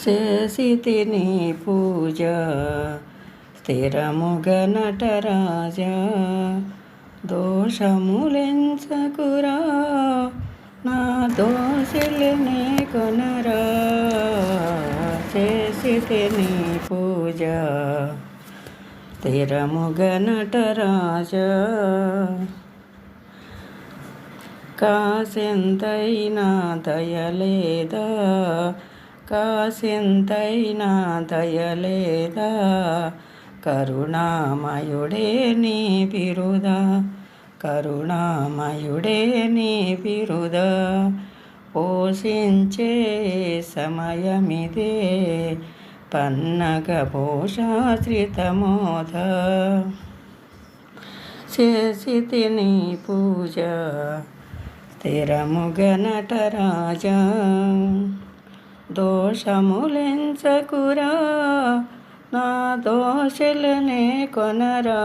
చేసితిని పూజ స్థిరముగ నటరాజా, దోషములెంచకురా నా దోషులనే కొనరా. చేసితిని పూజ స్థిరముగ నటరాజా, కాసెంతైనా దయలేదా, కాసెంతైనా దయలేదా, కరుణామయుడే నీ బిరుదా, కరుణామయుడే నీ బిరుదా. పోషించే సమయమిదే పన్నగ పోషాశ్రితమోద, చేసితిని పూజ స్థిరముగ నటరాజా, దోషములెంచకురా నా దోషులనే కొనరా.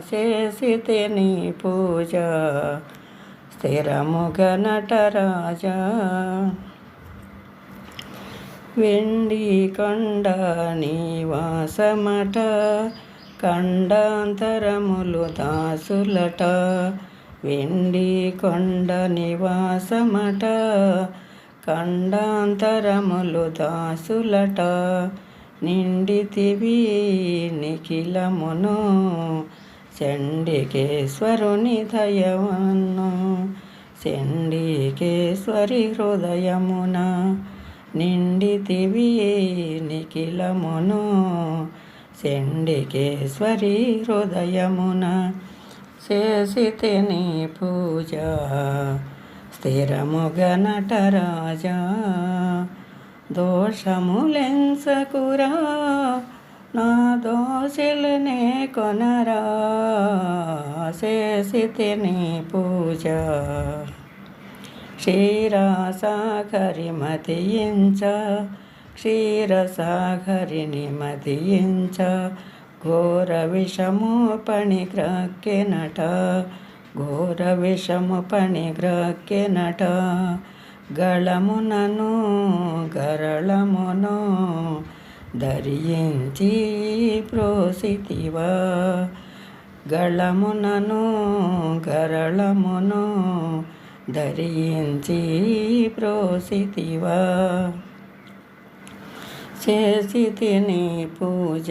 చేసితిని పూజ స్థిరముగ నటరాజా, వెండి కొండ నివాసమట, ఖండాంతరములు దాసులట. వెండి కొండ నివాసమట, ఖండాంతరములు దాసులట. నిండితివి నిఖిలమును చండికేశ్వరుని దయవన్ను, చండికేశ్వరి హృదయమున. నిండితివి నిఖిలమును చండికేశ్వరి హృదయమున. చేసితిని పూజ స్థిరముగ నటరాజా, దోషములెంచకురా నా దోషులనే కొనరా. చేసితిని పూజ క్షీరసాగరి మతించ, క్షీరసాగరిని మతించ. ఘోర విషము పణిగ్రక్కెనట, ఘోర విషము పణిగ్రక్కెనట. గళమునను గరళమును ధరించి ప్రోసితివా, గళమునను గరళమును ధరించి ప్రోసితివా. చేసితిని పూజ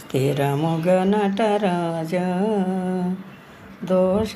స్థిరముగ నటరాజా, దోష